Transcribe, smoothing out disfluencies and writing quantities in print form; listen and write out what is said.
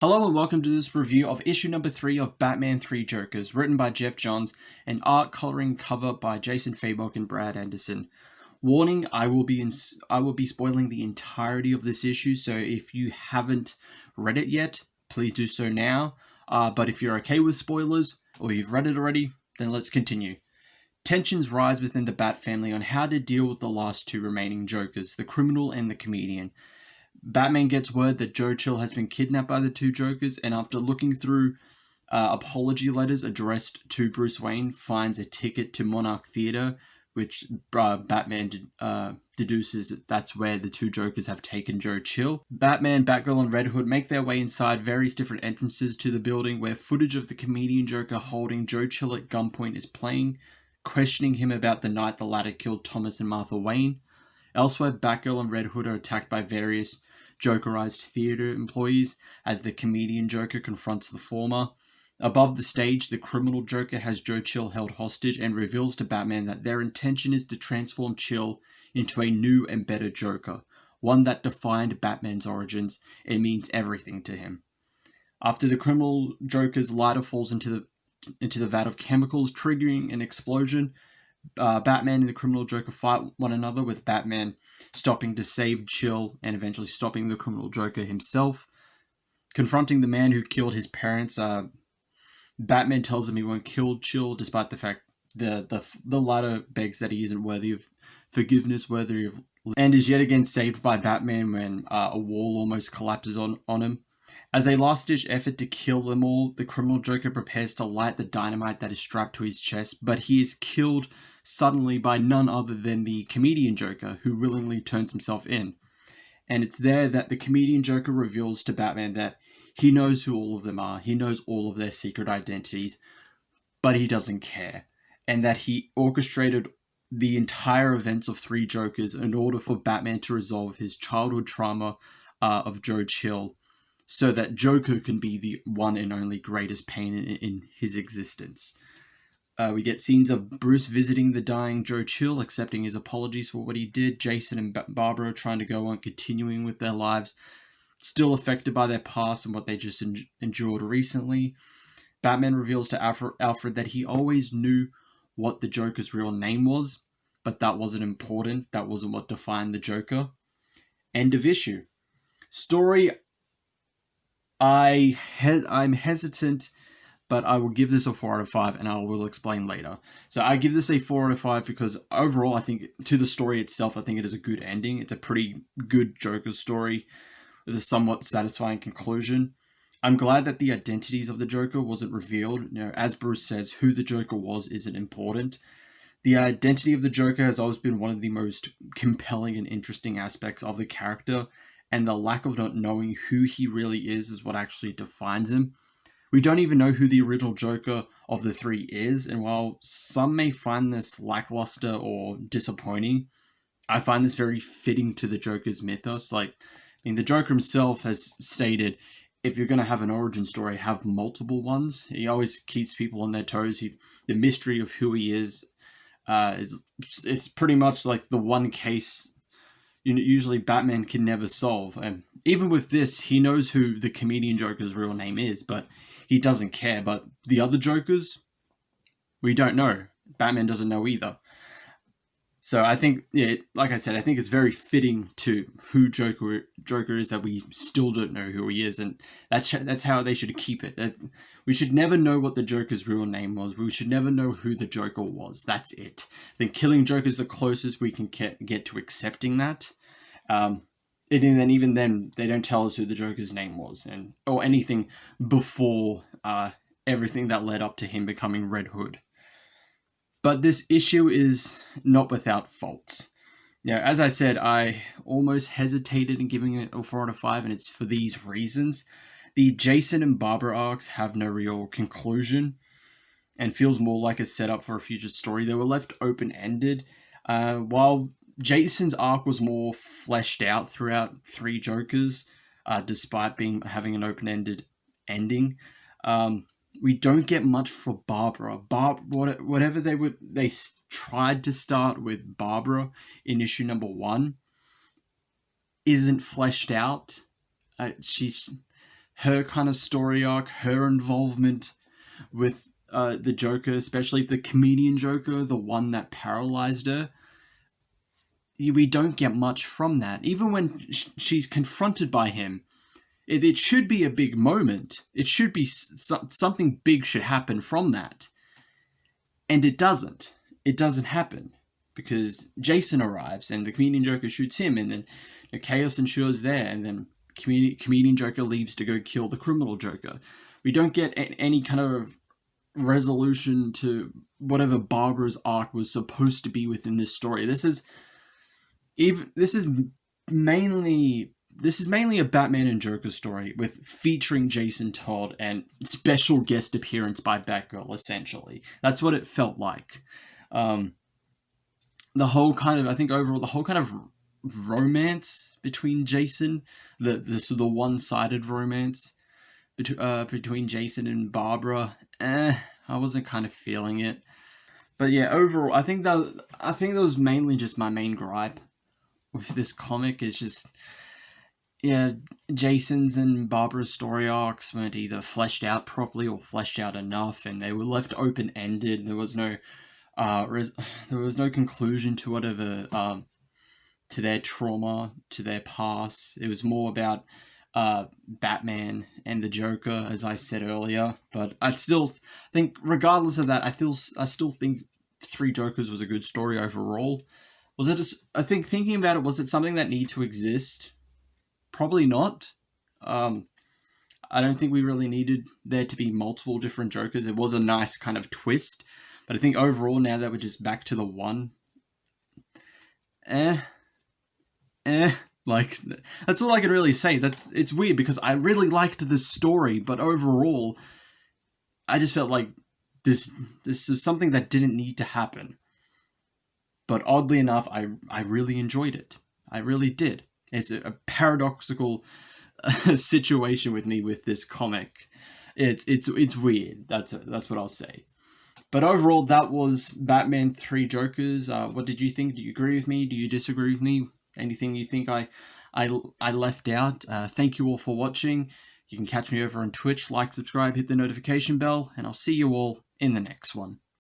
Hello and welcome to this review of issue number 3 of Batman 3 Jokers, written by Geoff Johns and art coloring cover by Jason Fabok and Brad Anderson. Warning, I will be spoiling the entirety of this issue, so if you haven't read it yet, please do so now. But if you're okay with spoilers, or you've read it already, then let's continue. Tensions rise within the Bat family on how to deal with the last two remaining Jokers, the criminal and the comedian. Batman gets word that Joe Chill has been kidnapped by the two Jokers, and after looking through apology letters addressed to Bruce Wayne, finds a ticket to Monarch Theater, which Batman deduces that's where the two Jokers have taken Joe Chill. Batman, Batgirl, and Red Hood make their way inside various different entrances to the building, where footage of the comedian Joker holding Joe Chill at gunpoint is playing, questioning him about the night the latter killed Thomas and Martha Wayne. Elsewhere, Batgirl and Red Hood are attacked by various Jokerized theater employees as the comedian Joker confronts the former. Above the stage, the criminal Joker has Joe Chill held hostage and reveals to Batman that their intention is to transform Chill into a new and better Joker, one that defined Batman's origins and means everything to him. After the criminal Joker's lighter falls into the vat of chemicals, triggering an explosion, Batman and the criminal Joker fight one another, with Batman stopping to save Chill and eventually stopping the criminal Joker himself. Confronting the man who killed his parents, Batman tells him he won't kill Chill, despite the fact the latter begs that he isn't worthy of forgiveness, and is yet again saved by Batman when a wall almost collapses on him. As a last-ditch effort to kill them all, the criminal Joker prepares to light the dynamite that is strapped to his chest, but he is killed suddenly by none other than the comedian Joker, who willingly turns himself in. And it's there that the comedian Joker reveals to Batman that he knows who all of them are, he knows all of their secret identities, but he doesn't care, and that he orchestrated the entire events of Three Jokers in order for Batman to resolve his childhood trauma of Joe Chill, so that Joker can be the one and only greatest pain in his existence. We get scenes of Bruce visiting the dying Joe Chill, accepting his apologies for what he did, Jason and Barbara trying to go on continuing with their lives, still affected by their past and what they just endured recently. Batman reveals to Alfred that he always knew what the Joker's real name was, but that wasn't important. That wasn't what defined the Joker. End of issue. Story, I'm hesitant, but I will give this a 4 out of 5, and I will explain later. So I give this a 4 out of 5 because overall, I think, to the story itself, I think it is a good ending. It's a pretty good Joker story with a somewhat satisfying conclusion. I'm glad that the identities of the Joker wasn't revealed. As Bruce says, who the Joker was isn't important. The identity of the Joker has always been one of the most compelling and interesting aspects of the character, and the lack of not knowing who he really is what actually defines him. We don't even know who the original Joker of the three is, and while some may find this lackluster or disappointing, I find this very fitting to the Joker's mythos. The Joker himself has stated, if you're going to have an origin story, have multiple ones. He always keeps people on their toes. The mystery of who he is it's pretty much like the one case usually Batman can never solve. And even with this, he knows who the comedian Joker's real name is, but he doesn't care. But the other Jokers, we don't know. Batman doesn't know either. So I think, like I said, I think it's very fitting to who Joker is that we still don't know who he is, and that's how they should keep it. We should never know what the Joker's real name was. We should never know who the Joker was. That's it. I think Killing Joker is the closest we can get to accepting that. And then even then, they don't tell us who the Joker's name was, or anything before everything that led up to him becoming Red Hood. But this issue is not without faults. As I said, I almost hesitated in giving it a 4 out of 5, and it's for these reasons. The Jason and Barbara arcs have no real conclusion, and feels more like a setup for a future story. They were left open-ended, while Jason's arc was more fleshed out throughout Three Jokers, despite having an open-ended ending. We don't get much for Barbara. Whatever they tried to start with Barbara in issue number 1 isn't fleshed out. her kind of story arc, her involvement with the Joker, especially the comedian Joker, the one that paralyzed her. We don't get much from that. Even when she's confronted by him, it should be a big moment. It should be something big should happen from that. And it doesn't. It doesn't happen. Because Jason arrives and the comedian Joker shoots him, and then chaos ensures there, and then comedian Joker leaves to go kill the criminal Joker. We don't get any kind of resolution to whatever Barbara's arc was supposed to be within this story. This is mainly a Batman and Joker story with featuring Jason Todd and special guest appearance by Batgirl. Essentially, that's what it felt like. The whole kind of romance between Jason, the one-sided romance between Jason and Barbara, I wasn't kind of feeling it. But yeah, overall, I think that was mainly just my main gripe with this comic. Is just, yeah, Jason's and Barbara's story arcs weren't either fleshed out properly or fleshed out enough, and they were left open-ended. There was no conclusion to whatever, to their trauma, to their past. It was more about Batman and the Joker, as I said earlier. But I still think, regardless of that, I still think Three Jokers was a good story overall. I think thinking about it, was it something that needed to exist? Probably not. I don't think we really needed there to be multiple different Jokers. It was a nice kind of twist. But I think overall, now that we're just back to the one, like, that's all I can really say. It's weird because I really liked this story, but overall, I just felt like this is something that didn't need to happen. But oddly enough, I really enjoyed it. I really did. It's a paradoxical situation with me with this comic. It's weird. That's what I'll say. But overall, that was Batman 3 Jokers. What did you think? Do you agree with me? Do you disagree with me? Anything you think I left out? Thank you all for watching. You can catch me over on Twitch. Like, subscribe, hit the notification bell, and I'll see you all in the next one.